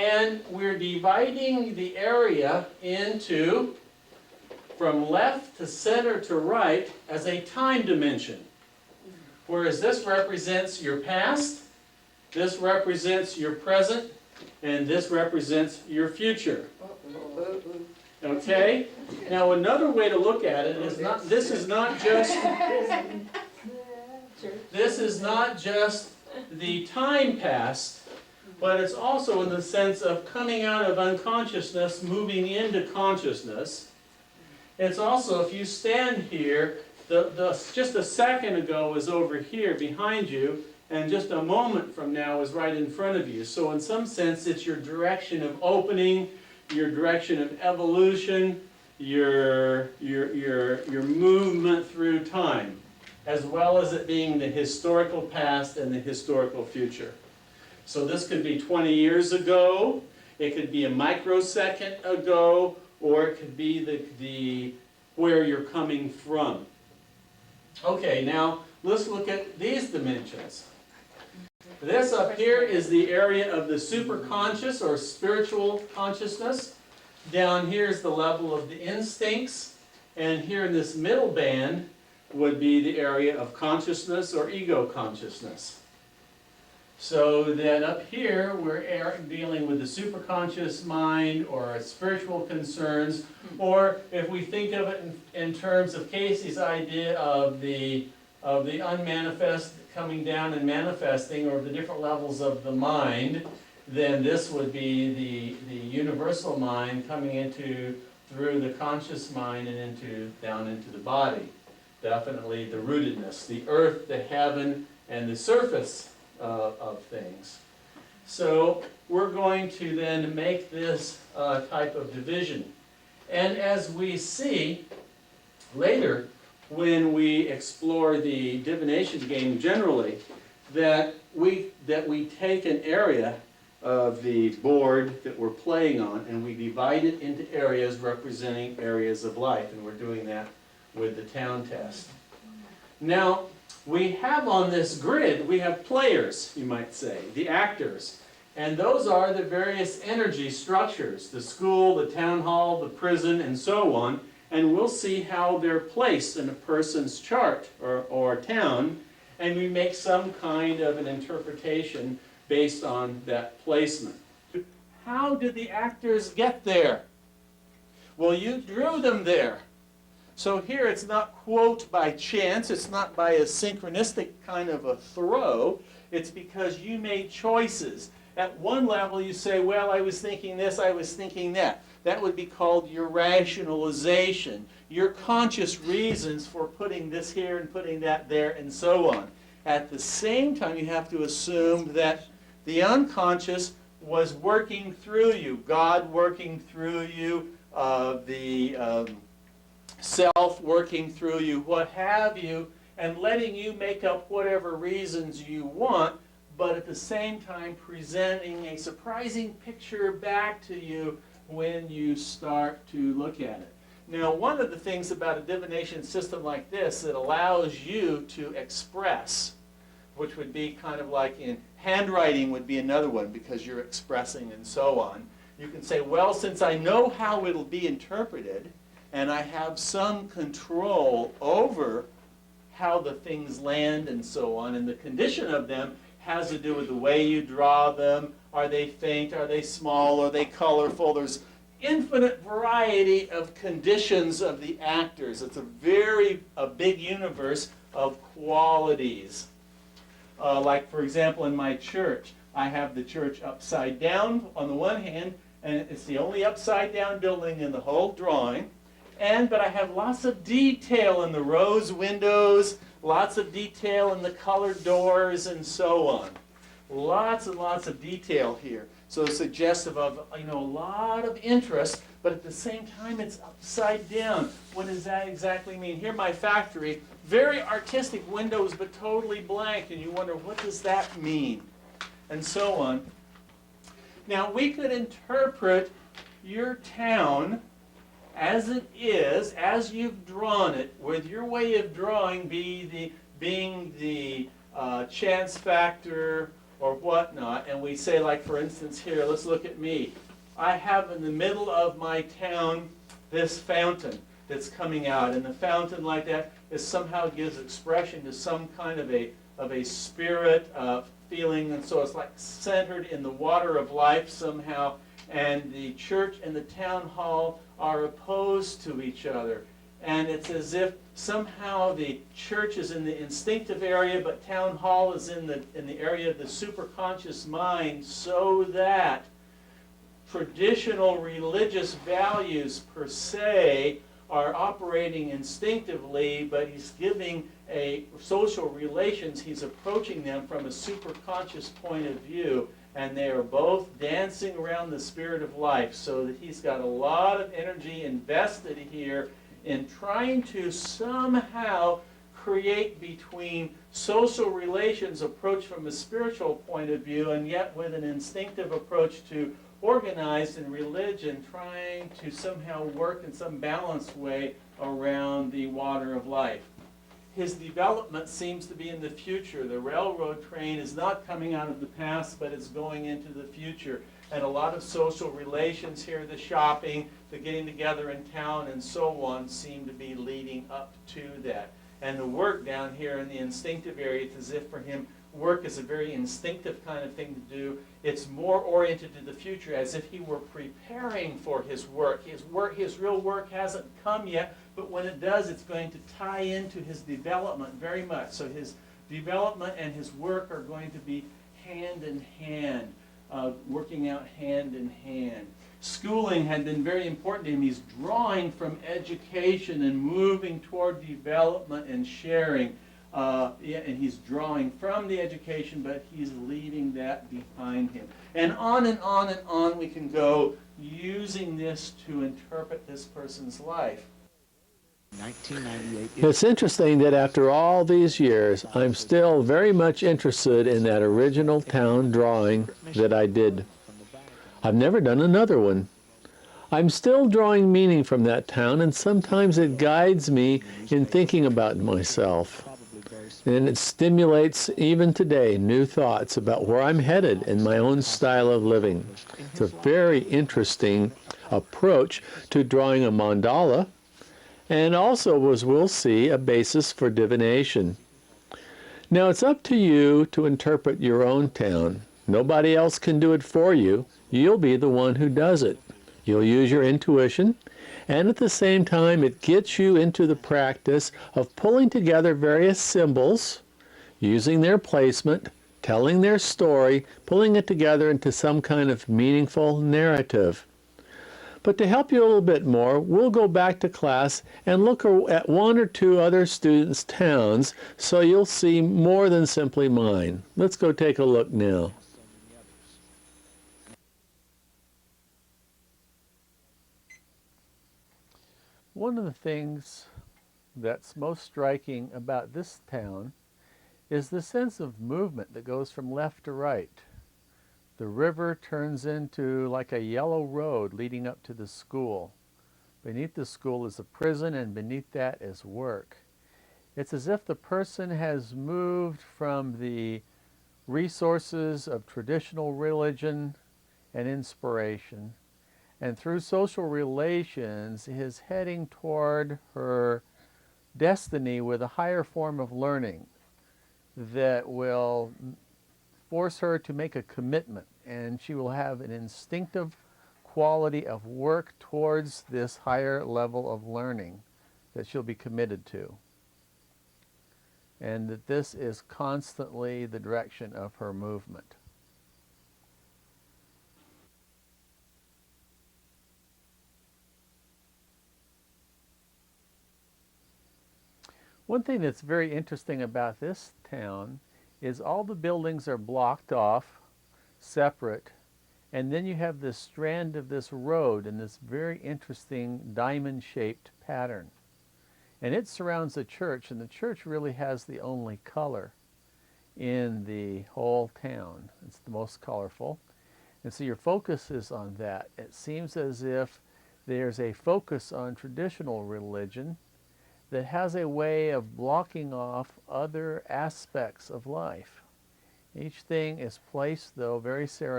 And we're dividing the area into, from left to center to right, as a time dimension. Whereas this represents your past, this represents your present, and this represents your future. Okay? Now another way to look at it is this is not just the time past, but it's also in the sense of coming out of unconsciousness, moving into consciousness. It's also, if you stand here, just a second ago was over here behind you, and just a moment from now is right in front of you. So in some sense, it's your direction of opening, your direction of evolution, your movement through time, as well as it being the historical past and the historical future. So this could be 20 years ago, it could be a microsecond ago, or it could be the where you're coming from. Okay, now let's look at these dimensions. This up here is the area of the superconscious or spiritual consciousness. Down here is the level of the instincts. And here in this middle band would be the area of consciousness or ego consciousness. So then up here we're dealing with the superconscious mind or spiritual concerns, or if we think of it in terms of Casey's idea of the unmanifest coming down and manifesting, or the different levels of the mind, then this would be the universal mind coming through the conscious mind and down into the body. Definitely the rootedness, the earth, the heaven, and the surface of things. So we're going to then make this type of division. And as we see later, when we explore the divination game generally, that we take an area of the board that we're playing on and we divide it into areas representing areas of life, and we're doing that with the town test. Now, we have on this grid, we have players, you might say, the actors, and those are the various energy structures, the school, the town hall, the prison, and so on. And we'll see how they're placed in a person's chart or town, and we make some kind of an interpretation based on that placement. How did the actors get there? Well, you drew them there. So here it's not, quote, by chance, it's not by a synchronistic kind of a throw, it's because you made choices. At one level you say, well, I was thinking this, I was thinking that. That would be called your rationalization, your conscious reasons for putting this here and putting that there and so on. At the same time, you have to assume that the unconscious was working through you, God working through you, the self working through you, what have you, and letting you make up whatever reasons you want, but at the same time presenting a surprising picture back to you when you start to look at it. Now, one of the things about a divination system like this, it allows you to express, which would be kind of like in handwriting would be another one because you're expressing and so on. You can say, well, since I know how it'll be interpreted and I have some control over how the things land and so on, and the condition of them has to do with the way you draw them. Are they faint? Are they small? Are they colorful? There's infinite variety of conditions of the actors. It's a big universe of qualities. Like, for example, in my church, I have the church upside down on the one hand, and it's the only upside down building in the whole drawing. But I have lots of detail in the rose windows, lots of detail in the colored doors, and so on. Lots and lots of detail here. So suggestive of, a lot of interest, but at the same time it's upside down. What does that exactly mean? Here my factory, very artistic windows, but totally blank, and you wonder, what does that mean? And so on. Now we could interpret your town as it is, as you've drawn it, with your way of drawing being the chance factor, or whatnot, and we say, like for instance here, let's look at me. I have in the middle of my town this fountain that's coming out, and the fountain like that is somehow gives expression to some kind of a spirit feeling, and so it's like centered in the water of life somehow, and the church and the town hall are opposed to each other. And it's as if somehow the church is in the instinctive area, but town hall is in the area of the superconscious mind, so that traditional religious values per se are operating instinctively, but he's giving a social relations, he's approaching them from a superconscious point of view, and they are both dancing around the spirit of life, so that he's got a lot of energy invested here in trying to somehow create between social relations approach from a spiritual point of view, and yet with an instinctive approach to organized in religion, trying to somehow work in some balanced way around the water of life. His development seems to be in the future. The railroad train is not coming out of the past, but it's going into the future. And a lot of social relations here, the shopping, the getting together in town, and so on, seem to be leading up to that. And the work down here in the instinctive area, it's as if for him, work is a very instinctive kind of thing to do. It's more oriented to the future, as if he were preparing for his work. His real work hasn't come yet, but when it does, it's going to tie into his development very much. So his development and his work are going to be hand in hand, working out hand in hand. Schooling had been very important to him. He's drawing from education and moving toward development and sharing. And he's drawing from the education, but he's leaving that behind him. And on and on and on we can go, using this to interpret this person's life. 1998. It's interesting that after all these years, I'm still very much interested in that original town drawing that I did. I've never done another one. I'm still drawing meaning from that town, and sometimes it guides me in thinking about myself. And it stimulates, even today, new thoughts about where I'm headed in my own style of living. It's a very interesting approach to drawing a mandala, and also, as we'll see, a basis for divination. Now, it's up to you to interpret your own town. Nobody else can do it for you. You'll be the one who does it. You'll use your intuition, and at the same time, it gets you into the practice of pulling together various symbols, using their placement, telling their story, pulling it together into some kind of meaningful narrative. But to help you a little bit more, we'll go back to class and look at one or two other students' towns so you'll see more than simply mine. Let's go take a look now. One of the things that's most striking about this town is the sense of movement that goes from left to right. The river turns into like a yellow road leading up to the school. Beneath the school is a prison, and beneath that is work. It's as if the person has moved from the resources of traditional religion and inspiration, and through social relations is heading toward her destiny with a higher form of learning that will force her to make a commitment, and she will have an instinctive quality of work towards this higher level of learning that she'll be committed to. And that this is constantly the direction of her movement. One thing that's very interesting about this town is all the buildings are blocked off, separate, and then you have this strand of this road in this very interesting diamond-shaped pattern. And it surrounds the church, and the church really has the only color in the whole town. It's the most colorful. And so your focus is on that. It seems as if there's a focus on traditional religion that has a way of blocking off other aspects of life. Each thing is placed, though, very ceremoniously.